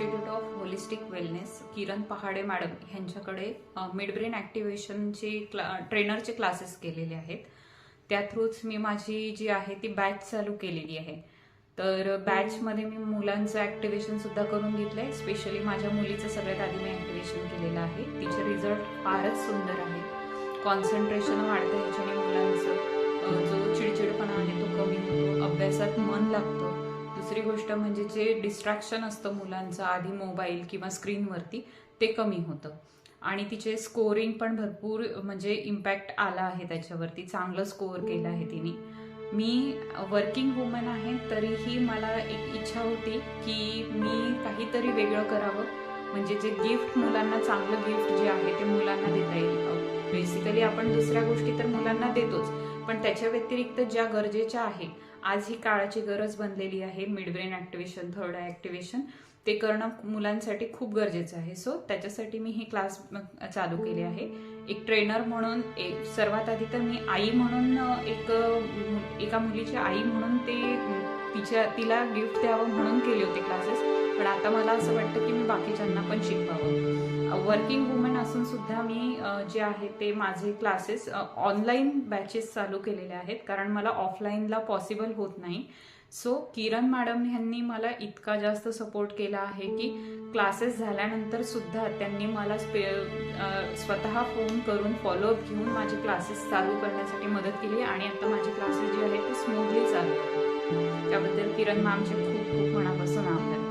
Institute of holistic wellness Kiran Pahade madam यांच्याकडे midbrain ॲक्टिव्हेशनचे ट्रेनरचे क्लासेस केलेले आहेत. त्या थ्रूच मी माझी जी आहे ती बॅच चालू केलेली आहे. तर बॅचमध्ये मी मुलांचं ॲक्टिव्हेशन सुद्धा करून घेतलं आहे. स्पेशली माझ्या मुलीचं सगळ्यात आधी मी ॲक्टिव्हेशन केलेलं आहे. तिचे रिझल्ट फारच सुंदर आहे. कॉन्सन्ट्रेशन वाढतं ह्याच्याने, मुलांचं जो चिडचिडपणा आहे तो कमी होतो, अभ्यासात मन लागतं. दुसरी गोष्ट म्हणजे जे डिस्ट्रॅक्शन असतं मुलांचं आधी मोबाईल किंवा स्क्रीनवरती, ते कमी होतं. आणि तिचे स्कोरिंग पण भरपूर म्हणजे इम्पॅक्ट आला आहे त्याच्यावरती. चांगलं स्कोअर केलं आहे तिने. मी वर्किंग वुमन आहे, तरीही मला एक इच्छा होती की मी काहीतरी वेगळं करावं. म्हणजे जे गिफ्ट मुलांना, चांगलं गिफ्ट जे आहे ते मुलांना देता येईल. बेसिकली आपण दुसऱ्या गोष्टी तर मुलांना देतोच, पण त्याच्या व्यतिरिक्त ज्या गरजेच्या आहे, आज ही काळाची गरज बनलेली आहे. Midbrain activation, third I activation ते करणं मुलांसाठी खूप गरजेचं आहे. सो त्याच्यासाठी मी ही क्लास चालू केली आहे. एक ट्रेनर म्हणून, सर्वात आधी तर मी आई म्हणून, एका मुलीची आई म्हणून तिला गिफ्ट द्यावं म्हणून केले होते क्लासेस. पण आता मला असं वाटतं की मी बाकीच्यांना पण शिकवावं. वर्किंग वुमन असून सुद्धा मी जे आहे ते माझे क्लासेस ऑनलाईन बॅचेस चालू केलेले आहेत, कारण मला ऑफलाईनला पॉसिबल होत नाही. सो किरण मॅडम यांनी मला इतका जास्त सपोर्ट केला आहे की क्लासेस झाल्यानंतर सुद्धा त्यांनी मला स्वतः फोन करून फॉलोअप घेऊन माझे क्लासेस चालू करण्यासाठी मदत केली. आणि आता माझे क्लासेस जे आहेत ते स्मूथली चालू आहेत. त्याबद्दल किरण मॅमचे खूप खूप मनापासून आभार.